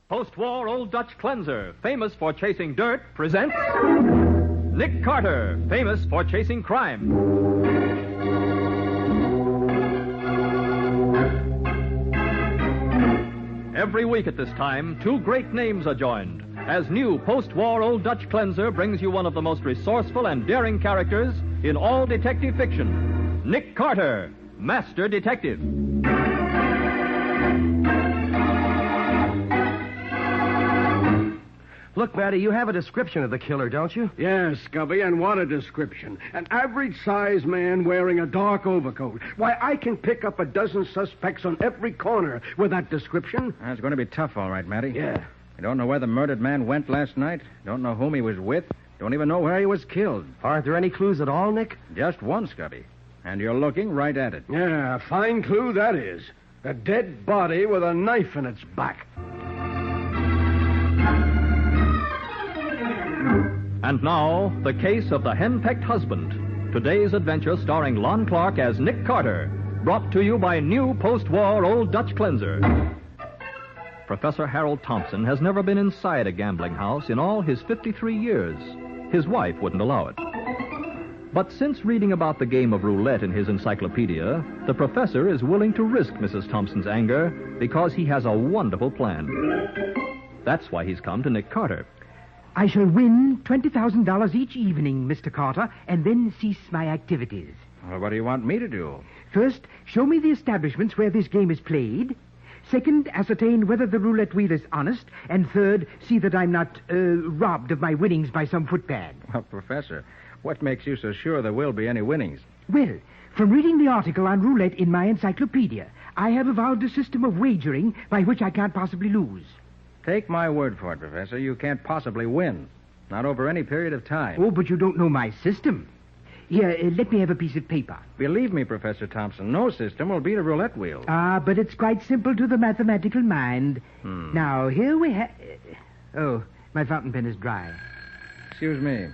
Post-war Old Dutch cleanser, famous for chasing dirt, presents Nick Carter, famous for chasing crime. Every week at this time, two great names are joined, as new post-war Old Dutch cleanser brings you one of the most resourceful and daring characters in all detective fiction, Nick Carter, Master Detective. Look, Matty, you have a description of the killer, don't you? Yes, Scubby, and what a description. An average-sized man wearing a dark overcoat. Why, I can pick up a dozen suspects on every corner with that description. That's going to be tough, all right, Matty. Yeah. You don't know where the murdered man went last night. Don't know whom he was with. Don't even know where he was killed. Aren't there any clues at all, Nick? Just one, Scubby. And you're looking right at it. Yeah, a fine clue that is. A dead body with a knife in its back. And now, the case of the Henpecked husband. Today's adventure starring Lon Clark as Nick Carter, brought to you by new post-war Old Dutch cleanser. Professor Harold Thompson has never been inside a gambling house in all his 53 years. His wife wouldn't allow it. But since reading about the game of roulette in his encyclopedia, the professor is willing to risk Mrs. Thompson's anger because he has a wonderful plan. That's why he's come to Nick Carter. I shall win $20,000 each evening, Mr. Carter, and then cease my activities. Well, what do you want me to do? First, show me the establishments where this game is played. Second, ascertain whether the roulette wheel is honest. And third, see that I'm not robbed of my winnings by some footpad. Well, Professor, what makes you so sure there will be any winnings? Well, from reading the article on roulette in my encyclopedia, I have evolved a system of wagering by which I can't possibly lose. Take my word for it, Professor. You can't possibly win. Not over any period of time. Oh, but you don't know my system. Here, let me have a piece of paper. Believe me, Professor Thompson, no system will beat a roulette wheel. Ah, but it's quite simple to the mathematical mind. Now, here we have... Oh, my fountain pen is dry. Excuse me.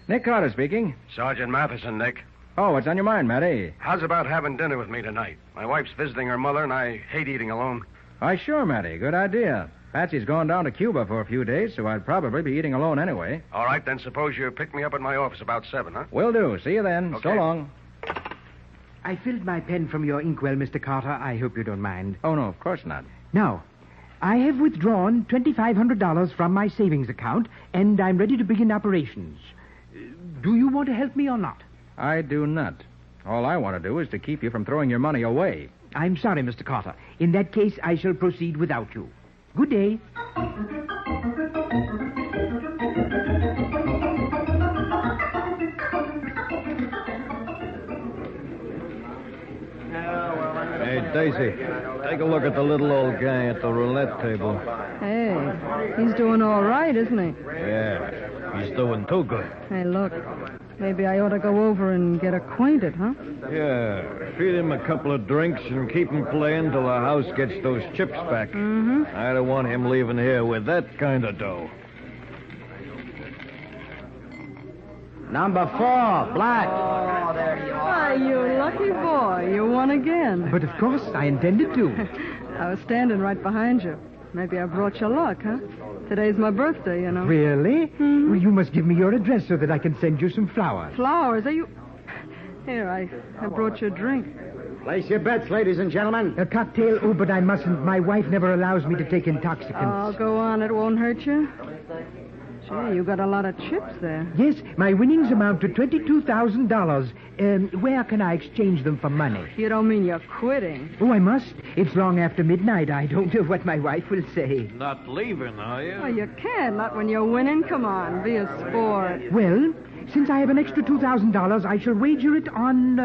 Nick Carter speaking. Sergeant Mathison, Nick. Oh, what's on your mind, Matty? How's about having dinner with me tonight? My wife's visiting her mother, and I hate eating alone. Why, sure, Matty. Good idea. Patsy's gone down to Cuba for a few days, so I'd probably be eating alone anyway. All right, then suppose you pick me up at my office about 7, huh? Will do. See you then. Okay. So long. I filled my pen from your inkwell, Mr. Carter. I hope you don't mind. Oh, no, of course not. Now, I have withdrawn $2,500 from my savings account, and I'm ready to begin operations. Do you want to help me or not? I do not. All I want to do is to keep you from throwing your money away. I'm sorry, Mr. Carter. In that case, I shall proceed without you. Good day. Hey, Daisy, take a look at the little old guy at the roulette table. Hey, he's doing all right, isn't he? Yeah, he's doing too good. Hey, look, maybe I ought to go over and get acquainted, huh? Yeah, feed him a couple of drinks and keep him playing till the house gets those chips back. Mm-hmm. I don't want him leaving here with that kind of dough. Number 4, black. Oh, there you are. Why, you lucky boy. You won again. But of course, I intended to. I was standing right behind you. Maybe I brought you luck, huh? Today's my birthday, you know. Really? Mm-hmm. Well, you must give me your address so that I can send you some flowers. Flowers? Are you... Here, I brought you a drink. Place your bets, ladies and gentlemen. A cocktail? Oh, but I mustn't. My wife never allows me to take intoxicants. Oh, go on. It won't hurt you. Gee, you got a lot of chips there. Yes, my winnings amount to $22,000. Where can I exchange them for money? You don't mean you're quitting. Oh, I must. It's long after midnight. I don't know what my wife will say. Not leaving, are you? Oh, you can't. Not when you're winning. Come on, be a sport. Well, since I have an extra $2,000, I shall wager it on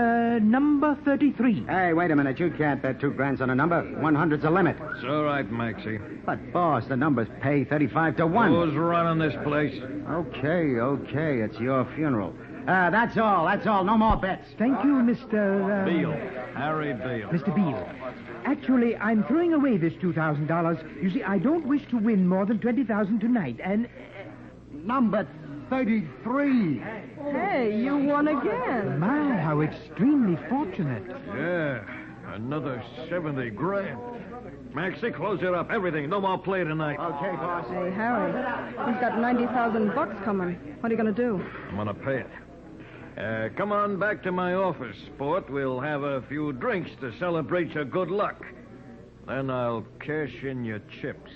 number 33. Hey, wait a minute. You can't bet $2,000 on a number. 100's a limit. It's all right, Maxie. But, boss, the numbers pay 35 to 1. Who's running this place? Okay. It's your funeral. That's all. No more bets. Thank you, Mr. Beale. Harry Beale. Mr. Beale. Actually, I'm throwing away this $2,000. You see, I don't wish to win more than $20,000 tonight, and... Number 33. Hey, you won again. My, how extremely fortunate. Yeah. Another 70 grand. Maxie, close it up. Everything. No more play tonight. Okay, boss. Hey, Harry, he's got $90,000 coming. What are you going to do? I'm going to pay it. Come on back to my office, Sport. We'll have a few drinks to celebrate your good luck. Then I'll cash in your chips.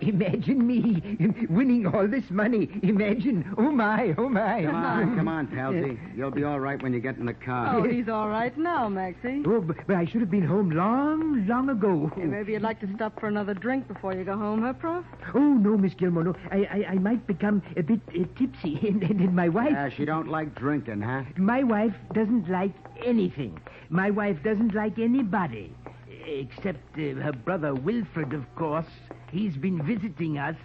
Imagine me winning all this money. Imagine. Oh, my, oh, my. Come on, Palsy. You'll be all right when you get in the car. Oh, he's all right now, Maxie. Oh, but I should have been home long, long ago. Hey, maybe you'd like to stop for another drink before you go home, huh, Prof? Oh, no, Miss Gilmore, no. I might become a bit tipsy. And my wife... She don't like drinking, huh? My wife doesn't like anything. My wife doesn't like anybody. Except her brother Wilfred, of course. He's been visiting us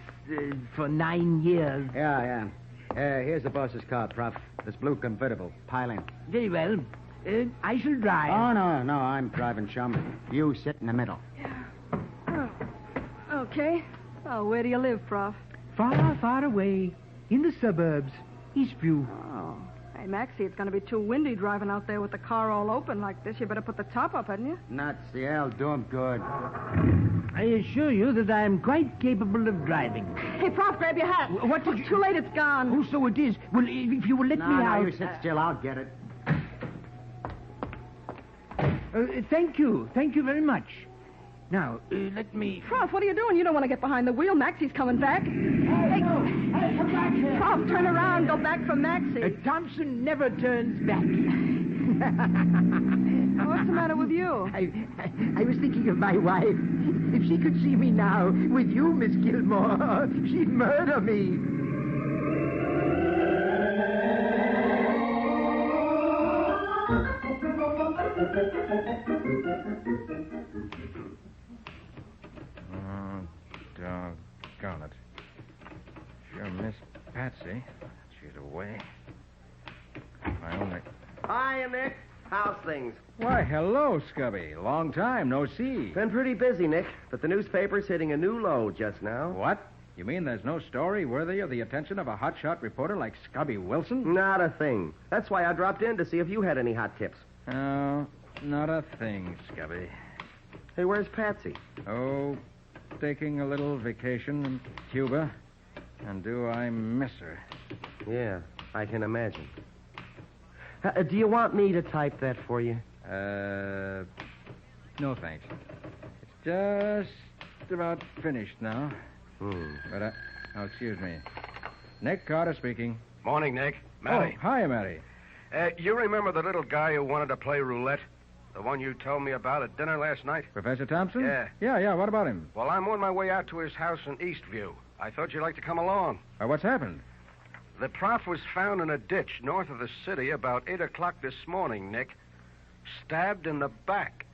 for 9 years. Yeah. Here's the boss's car, Prof. This blue convertible. Pile in. Very well. I shall drive. Oh, no, I'm driving, chum. You sit in the middle. Oh, okay. Oh, where do you live, Prof? Far, far away. In the suburbs. Eastview. Oh. Hey, Maxie, it's going to be too windy driving out there with the car all open like this. You better put the top up, hadn't you? Nuts. The hell do 'em good. I assure you that I am quite capable of driving. Hey, Prof, grab your hat. What did you... Too late, it's gone. Oh, so it is. Well, if you will let me out... No, you sit still. I'll get it. Thank you. Thank you very much. Now, let me... Prof, what are you doing? You don't want to get behind the wheel. Maxie's coming back. Hey, come back here. Prof, turn around. Go back for Maxie. Thompson never turns back. What's the matter with you? I was thinking of my wife. If she could see me now with you, Miss Gilmore, she'd murder me. Doggone it. Sure miss Patsy. She's away. I only... Hiya, Nick. How's things? Why, hello, Scubby. Long time, no see. Been pretty busy, Nick, but the newspaper's hitting a new low just now. What? You mean there's no story worthy of the attention of a hotshot reporter like Scubby Wilson? Not a thing. That's why I dropped in to see if you had any hot tips. No, not a thing, Scubby. Hey, where's Patsy? Oh, taking a little vacation in Cuba. And do I miss her? Yeah, I can imagine. Do you want me to type that for you? No, thanks. It's just about finished now. But, excuse me. Nick Carter speaking. Morning, Nick. Matty. Oh, hi, Matty. You remember the little guy who wanted to play roulette? The one you told me about at dinner last night? Professor Thompson? Yeah. Yeah, what about him? Well, I'm on my way out to his house in Eastview. I thought you'd like to come along. What's happened? The prof was found in a ditch north of the city about 8 o'clock this morning, Nick. Stabbed in the back.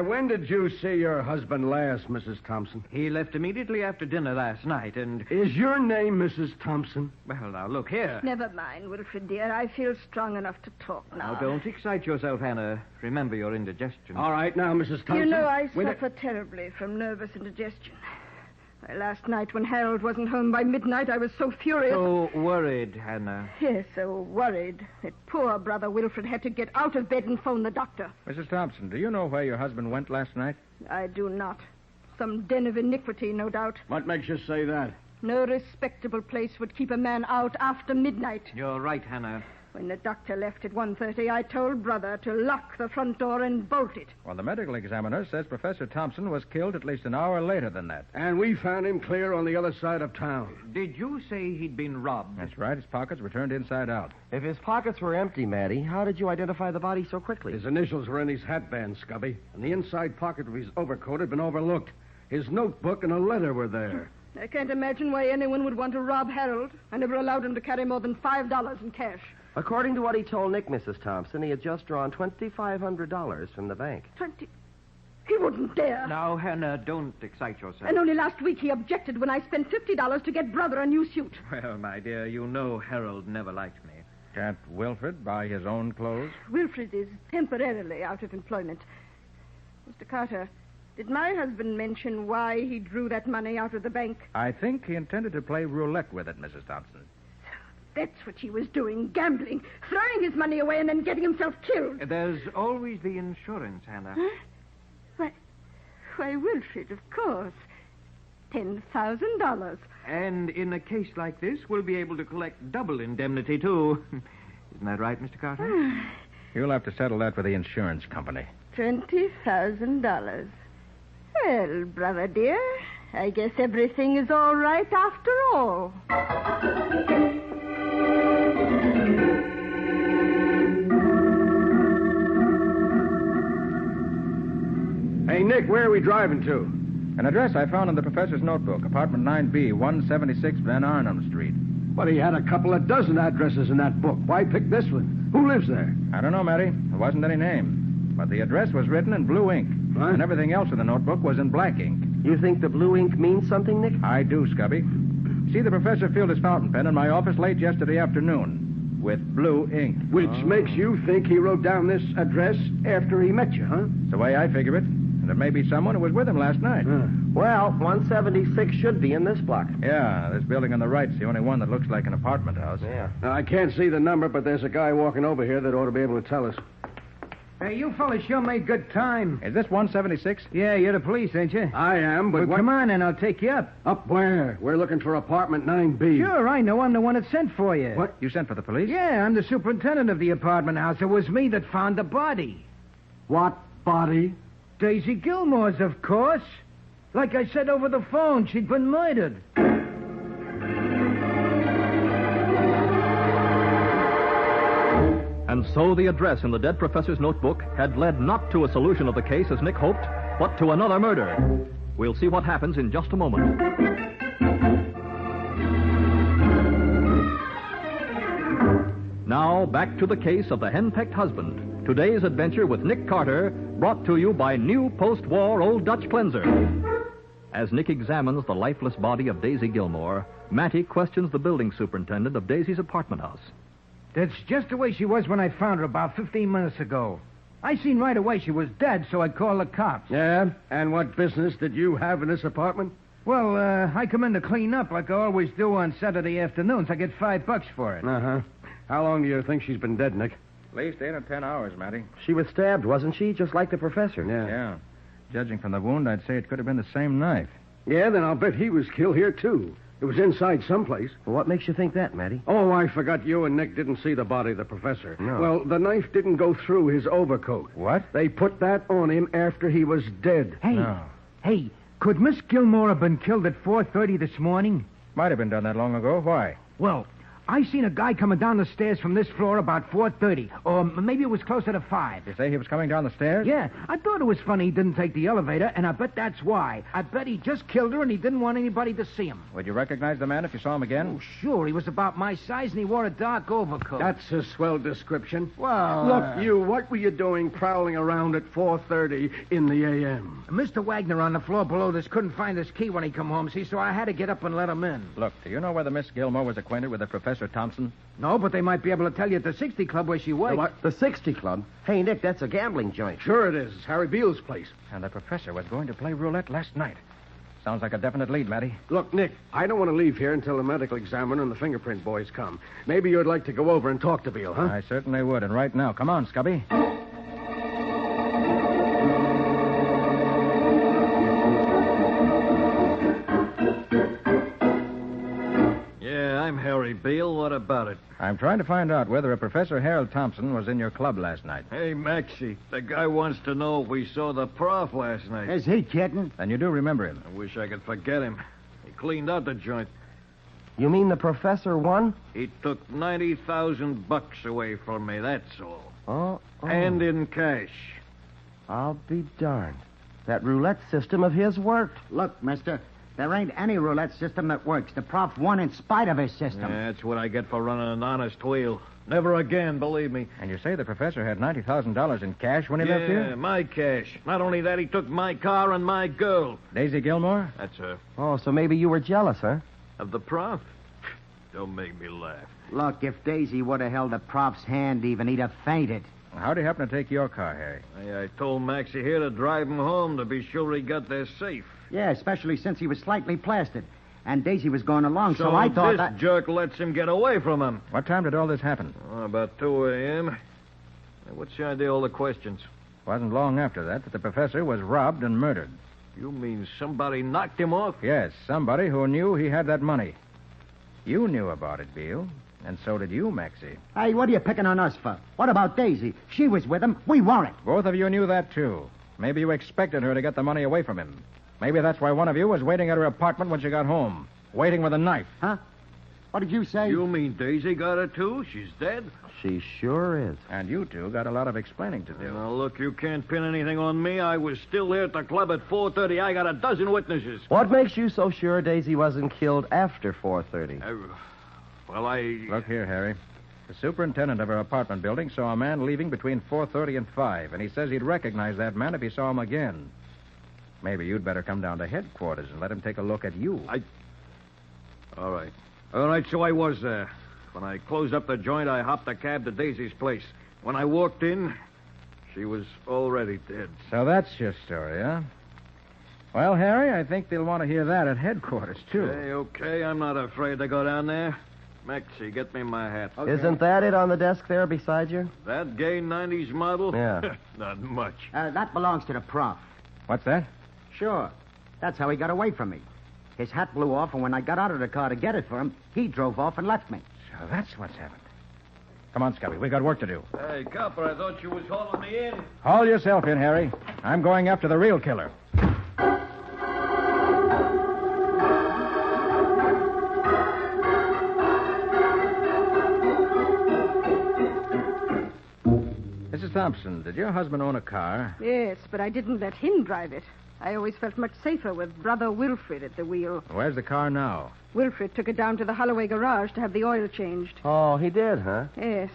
When did you see your husband last, Mrs. Thompson? He left immediately after dinner last night, and... Is your name Mrs. Thompson? Well, now, look here. Never mind, Wilfred, dear. I feel strong enough to talk now. Now, don't excite yourself, Hannah. Remember your indigestion. All right, now, Mrs. Thompson. You know, I suffer terribly from nervous indigestion. Last night, when Harold wasn't home by midnight, I was so furious. So worried, Hannah. Yes, so worried that poor brother Wilfred had to get out of bed and phone the doctor. Mrs. Thompson, do you know where your husband went last night? I do not. Some den of iniquity, no doubt. What makes you say that? No respectable place would keep a man out after midnight. You're right, Hannah. When the doctor left at 1:30, I told Brother to lock the front door and bolt it. Well, the medical examiner says Professor Thompson was killed at least an hour later than that. And we found him clear on the other side of town. Did you say he'd been robbed? That's right. His pockets were turned inside out. If his pockets were empty, Matty, how did you identify the body so quickly? His initials were in his hatband, Scubby, and the inside pocket of his overcoat had been overlooked. His notebook and a letter were there. I can't imagine why anyone would want to rob Harold. I never allowed him to carry more than $5 in cash. According to what he told Nick, Mrs. Thompson, he had just drawn $2,500 from the bank. 20? He wouldn't dare. Now, Hannah, don't excite yourself. And only last week he objected when I spent $50 to get Brother a new suit. Well, my dear, you know Harold never liked me. Can't Wilfred buy his own clothes? Wilfred is temporarily out of employment. Mr. Carter, did my husband mention why he drew that money out of the bank? I think he intended to play roulette with it, Mrs. Thompson. That's what he was doing, gambling, throwing his money away and then getting himself killed. There's always the insurance, Hannah. Huh? Why, Wilfred, of course. $10,000. And in a case like this, we'll be able to collect double indemnity, too. Isn't that right, Mr. Carter? You'll have to settle that with the insurance company. $20,000. Well, brother dear, I guess everything is all right after all. Hey, Nick, where are we driving to? An address I found in the professor's notebook, apartment 9B, 176 Van Arnhem Street. But he had a couple of dozen addresses in that book. Why pick this one? Who lives there? I don't know, Matty. There wasn't any name. But the address was written in blue ink. What? And everything else in the notebook was in black ink. You think the blue ink means something, Nick? I do, Scubby. See, the professor filled his fountain pen in my office late yesterday afternoon with blue ink. Which makes you think he wrote down this address after he met you, huh? It's the way I figure it. And there may be someone who was with him last night. Well, 176 should be in this block. Yeah, this building on the right's the only one that looks like an apartment house. Yeah. Now, I can't see the number, but there's a guy walking over here that ought to be able to tell us. Hey, you fellas sure made good time. Is this 176? Yeah, you're the police, ain't you? I am, but Well, come on, and I'll take you up. Up where? We're looking for apartment 9B. Sure, I know. I'm the one that sent for you. What? You sent for the police? Yeah, I'm the superintendent of the apartment house. It was me that found the body. What body? Daisy Gilmore's, of course. Like I said over the phone, she'd been murdered. And so the address in the dead professor's notebook had led not to a solution of the case as Nick hoped, but to another murder. We'll see what happens in just a moment. Now, back to the case of the henpecked husband. Today's adventure with Nick Carter, brought to you by new post-war Old Dutch cleanser. As Nick examines the lifeless body of Daisy Gilmore, Matty questions the building superintendent of Daisy's apartment house. That's just the way she was when I found her about 15 minutes ago. I seen right away she was dead, so I called the cops. Yeah? And what business did you have in this apartment? Well, I come in to clean up like I always do on Saturday afternoons. I get $5 for it. Uh-huh. How long do you think she's been dead, Nick? At least 8 or 10 hours, Matty. She was stabbed, wasn't she? Just like the professor. Yeah. Judging from the wound, I'd say it could have been the same knife. Yeah, then I'll bet he was killed here, too. It was inside someplace. Well, what makes you think that, Matty? Oh, I forgot you and Nick didn't see the body of the professor. No. Well, the knife didn't go through his overcoat. What? They put that on him after he was dead. Hey, could Miss Gilmore have been killed at 4:30 this morning? Might have been done that long ago. Why? Well, I seen a guy coming down the stairs from this floor about 4:30, or maybe it was closer to 5. You say he was coming down the stairs? Yeah, I thought it was funny he didn't take the elevator, and I bet that's why. I bet he just killed her and he didn't want anybody to see him. Would you recognize the man if you saw him again? Oh, sure. He was about my size and he wore a dark overcoat. That's a swell description. Well, Look, you, what were you doing prowling around at 4:30 in the a.m.? Mr. Wagner on the floor below this couldn't find his key when he come home, see, so I had to get up and let him in. Look, do you know whether Miss Gilmore was acquainted with the Professor Thompson? No, but they might be able to tell you at the 60 Club where she worked. What? The 60 Club? Hey, Nick, that's a gambling joint. Sure it is. It's Harry Beale's place. And the professor was going to play roulette last night. Sounds like a definite lead, Matty. Look, Nick, I don't want to leave here until the medical examiner and the fingerprint boys come. Maybe you'd like to go over and talk to Beale, huh? I certainly would, and right now. Come on, Scubby. I'm Harry Beale. What about it? I'm trying to find out whether a Professor Harold Thompson was in your club last night. Hey, Maxie, the guy wants to know if we saw the prof last night. Is he kidding? And you do remember him. I wish I could forget him. He cleaned out the joint. You mean the professor won? He took $90,000 away from me, that's all. Oh. And in cash. I'll be darned. That roulette system of his worked. Look, mister, there ain't any roulette system that works. The prof won in spite of his system. Yeah, that's what I get for running an honest wheel. Never again, believe me. And you say the professor had $90,000 in cash when he left here? Yeah, my cash. Not only that, he took my car and my girl. Daisy Gilmore? That's her. Oh, so maybe you were jealous, huh? Of the prof? Don't make me laugh. Look, if Daisy would have held the prof's hand even, he'd have fainted. How'd he happen to take your car, Harry? I told Maxie here to drive him home to be sure he got there safe. Yeah, especially since he was slightly plastered. And Daisy was going along, so I thought this jerk lets him get away from him. What time did all this happen? About 2 a.m. What's the idea of all the questions? Wasn't long after that the professor was robbed and murdered. You mean somebody knocked him off? Yes, somebody who knew he had that money. You knew about it, Beale. And so did you, Maxie. Hey, what are you picking on us for? What about Daisy? She was with him. We weren't. Both of you knew that, too. Maybe you expected her to get the money away from him. Maybe that's why one of you was waiting at her apartment when she got home. Waiting with a knife. Huh? What did you say? You mean Daisy got her, too? She's dead? She sure is. And you two got a lot of explaining to do. Now, look, you can't pin anything on me. I was still here at the club at 4:30. I got a dozen witnesses. What makes you so sure Daisy wasn't killed after 4:30? Look here, Harry. The superintendent of her apartment building saw a man leaving between 4:30 and 5, and he says he'd recognize that man if he saw him again. Maybe you'd better come down to headquarters and let him take a look at you. All right. All right, so I was there. When I closed up the joint, I hopped a cab to Daisy's place. When I walked in, she was already dead. So that's your story, huh? Well, Harry, I think they'll want to hear that at headquarters, too. Okay. I'm not afraid to go down there. Maxie, get me my hat. Okay. Isn't that it on the desk there beside you? That gay 90s model? Yeah. Not much. That belongs to the prof. What's that? Sure. That's how he got away from me. His hat blew off, and when I got out of the car to get it for him, he drove off and left me. So that's what's happened. Come on, Scubby. We got work to do. Hey, copper, I thought you was hauling me in. Haul yourself in, Harry. I'm going after the real killer. Mrs. Thompson, did your husband own a car? Yes, but I didn't let him drive it. I always felt much safer with Brother Wilfred at the wheel. Where's the car now? Wilfred took it down to the Holloway garage to have the oil changed. Oh, he did, huh? Yes.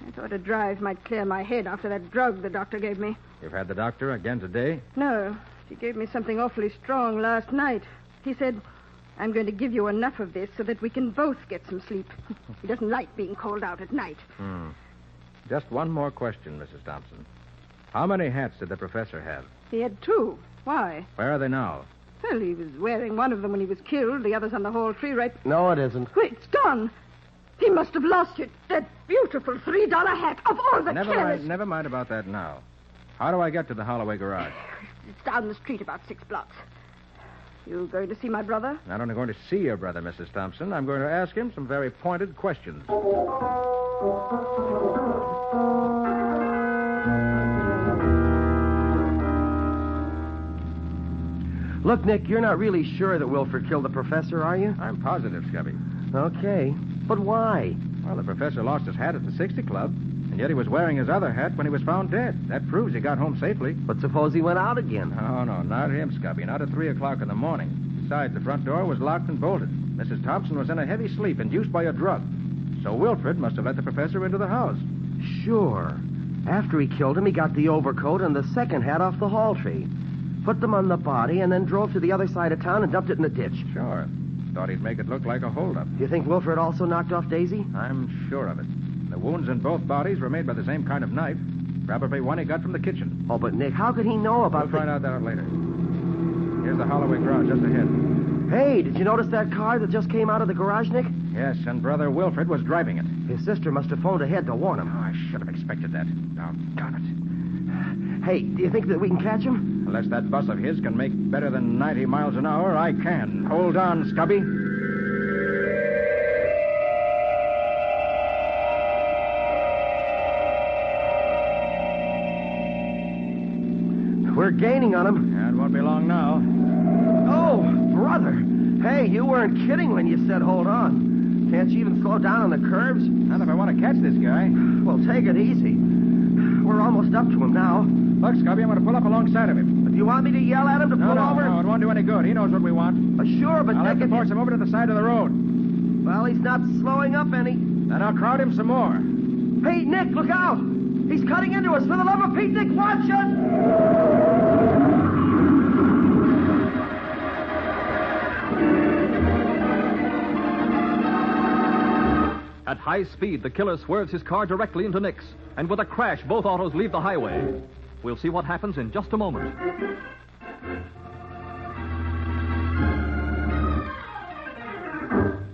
I thought a drive might clear my head after that drug the doctor gave me. You've had the doctor again today? No. She gave me something awfully strong last night. He said, I'm going to give you enough of this so that we can both get some sleep. He doesn't like being called out at night. Just one more question, Mrs. Thompson. How many hats did the professor have? He had 2. Why? Where are they now? Well, he was wearing one of them when he was killed. The other's on the hall tree right... No, it isn't. Wait, it's gone. He must have lost it. That beautiful $3 hat of all the Never mind about that now. How do I get to the Holloway garage? It's down the street about 6 blocks. You going to see my brother? Not only going to see your brother, Mrs. Thompson, I'm going to ask him some very pointed questions. Look, Nick, you're not really sure that Wilfred killed the professor, are you? I'm positive, Scubby. Okay. But why? Well, the professor lost his hat at the 60 Club, and yet he was wearing his other hat when he was found dead. That proves he got home safely. But suppose he went out again? Oh, no, not him, Scubby. Not at 3 o'clock in the morning. Besides, the front door was locked and bolted. Mrs. Thompson was in a heavy sleep induced by a drug. So Wilfred must have let the professor into the house. Sure. After he killed him, he got the overcoat and the second hat off the hall tree. Put them on the body and then drove to the other side of town and dumped it in the ditch. Sure. Thought he'd make it look like a holdup. You think Wilfred also knocked off Daisy? I'm sure of it. The wounds in both bodies were made by the same kind of knife. Probably one he got from the kitchen. Oh, but Nick, how could he know about We'll find out that later. Here's the Holloway garage just ahead. Hey, did you notice that car that just came out of the garage, Nick? Yes, and Brother Wilfred was driving it. His sister must have phoned ahead to warn him. Oh, I should have expected that. Doggone it. Hey, do you think that we can catch him? Unless that bus of his can make better than 90 miles an hour, I can. Hold on, Scubby. We're gaining on him. Yeah, it won't be long now. Oh, brother. Hey, you weren't kidding when you said hold on. Can't you even slow down on the curves? Not if I want to catch this guy. Well, take it easy. We're almost up to him now. Look, Scubby, I'm going to pull up alongside of him. Do you want me to yell at him to pull over? No, it won't do any good. He knows what we want. Sure, but I'll have Nick, to force him over to the side of the road. Well, he's not slowing up any. Then I'll crowd him some more. Hey, Nick, look out! He's cutting into us. For the love of Pete, Nick, watch us! At high speed, the killer swerves his car directly into Nick's, and with a crash, both autos leave the highway. We'll see what happens in just a moment.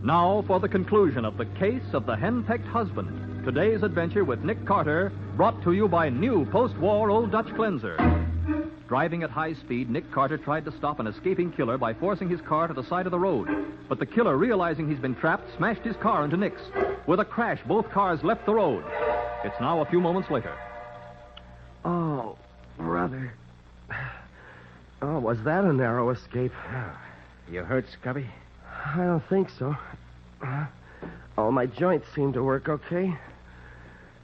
Now for the conclusion of the case of the henpecked husband. Today's adventure with Nick Carter, brought to you by new post-war Old Dutch cleanser. Driving at high speed, Nick Carter tried to stop an escaping killer by forcing his car to the side of the road. But the killer, realizing he's been trapped, smashed his car into Nick's. With a crash, both cars left the road. It's now a few moments later. Oh, brother. Oh, was that a narrow escape? You hurt, Scubby? I don't think so. All my joints seem to work okay.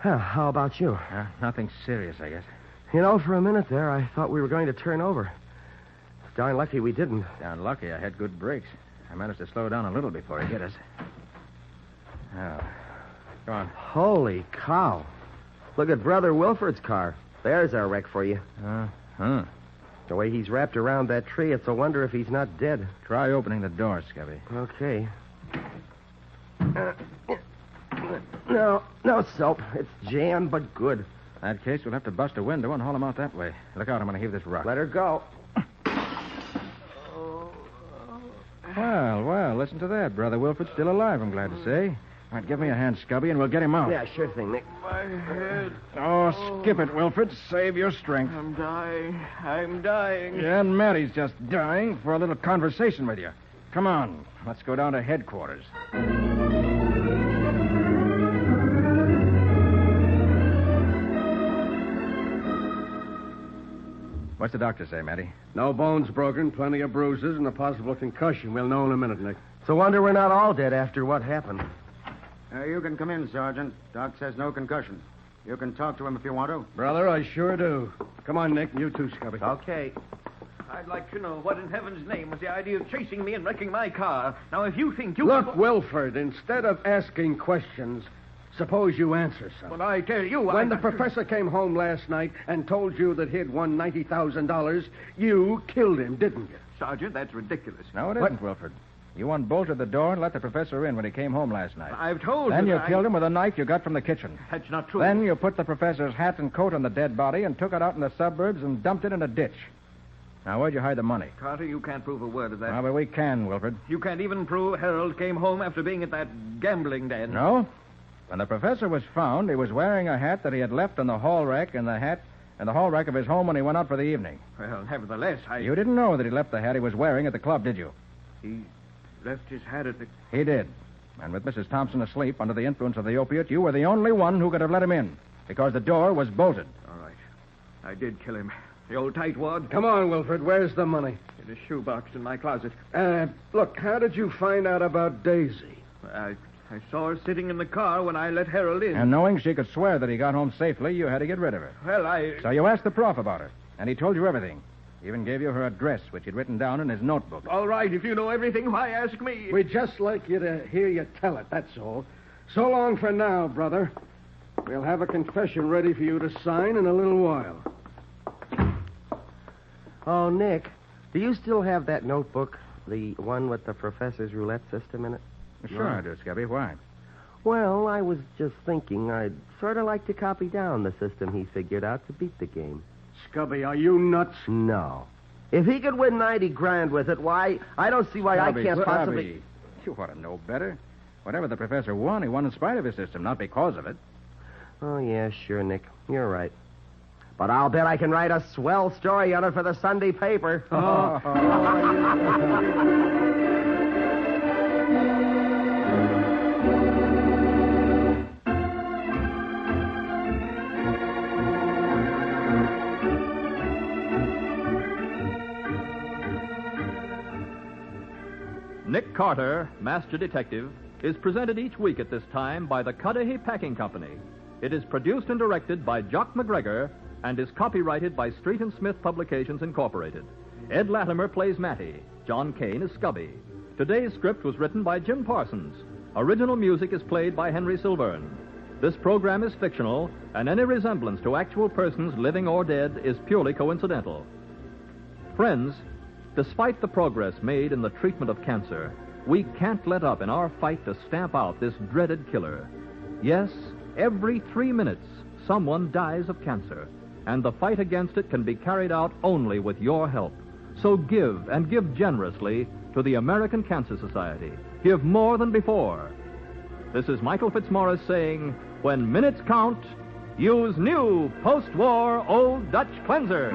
How about you? Nothing serious, I guess. You know, for a minute there, I thought we were going to turn over. It's darn lucky we didn't. Darn lucky I had good brakes. I managed to slow down a little before he hit us. Now, come on. Holy cow. Look at Brother Wilford's car. There's our wreck for you. The way he's wrapped around that tree, it's a wonder if he's not dead. Try opening the door, Scubby. Okay. No soap. It's jammed, but good. In that case, we'll have to bust a window and haul him out that way. Look out, I'm going to heave this rock. Let her go. Well, listen to that. Brother Wilford's still alive, I'm glad to say. All right, give me a hand, Scubby, and we'll get him out. Yeah, sure thing, Nick. My head. Oh, skip it, Wilford. Save your strength. I'm dying. Yeah, and Mattie's just dying for a little conversation with you. Come on, let's go down to headquarters. What's the doctor say, Matty? No bones broken, plenty of bruises, and a possible concussion. We'll know in a minute, Nick. It's a wonder we're not all dead after what happened. You can come in, Sergeant. Doc says no concussion. You can talk to him if you want to. Brother, I sure do. Come on, Nick. You too, Scubby. Okay. I'd like to know what in heaven's name was the idea of chasing me and wrecking my car. Now, if you think you... Look, Wilford, instead of asking questions, suppose you answer some. Well, I tell you... When the professor came home last night and told you that he'd won $90,000, you killed him, didn't you? Sergeant, that's ridiculous. No, it isn't, Wilford. You unbolted the door and let the professor in when he came home last night. I've told Then you you killed him with a knife you got from the kitchen. That's not true. Then you put the professor's hat and coat on the dead body and took it out in the suburbs and dumped it in a ditch. Now, where'd you hide the money? Carter, you can't prove a word of that. Well, but we can, Wilford. You can't even prove Harold came home after being at that gambling den. No? When the professor was found, he was wearing a hat that he had left in the hall rack of his home when he went out for the evening. Well, nevertheless, You didn't know that he left the hat he was wearing at the club, did you? He left his hat at the... He did. And with Mrs. Thompson asleep under the influence of the opiate, you were the only one who could have let him in, because the door was bolted. All right. I did kill him. The old tightwad. Come on, Wilford. Where's the money? In a shoebox in my closet. Look, how did you find out about Daisy? I saw her sitting in the car when I let Harold in. And knowing she could swear that he got home safely, you had to get rid of her. Well, So you asked the prof about her, and he told you everything. He even gave you her address, which he'd written down in his notebook. All right, if you know everything, why ask me? We'd just like you to hear you tell it, that's all. So long for now, brother. We'll have a confession ready for you to sign in a little while. Oh, Nick, do you still have that notebook? The one with the professor's roulette system in it? Sure I do, Scubby. Why? Well, I was just thinking I'd sort of like to copy down the system he figured out to beat the game. Scubby, are you nuts? No. If he could win 90 grand with it, why, I don't see why Scubby, I can't possibly... Scubby, you ought to know better. Whatever the professor won, he won in spite of his system, not because of it. Oh, yeah, sure, Nick. You're right. But I'll bet I can write a swell story on it for the Sunday paper. Nick Carter, Master Detective, is presented each week at this time by the Cudahy Packing Company. It is produced and directed by Jock McGregor and is copyrighted by Street and Smith Publications, Incorporated. Ed Latimer plays Matty. John Kane is Scubby. Today's script was written by Jim Parsons. Original music is played by Henry Silverne. This program is fictional, and any resemblance to actual persons, living or dead, is purely coincidental. Friends, despite the progress made in the treatment of cancer, we can't let up in our fight to stamp out this dreaded killer. Yes, every 3 minutes, someone dies of cancer, and the fight against it can be carried out only with your help. So give, and give generously, to the American Cancer Society. Give more than before. This is Michael Fitzmaurice saying, when minutes count, use new post-war Old Dutch Cleanser.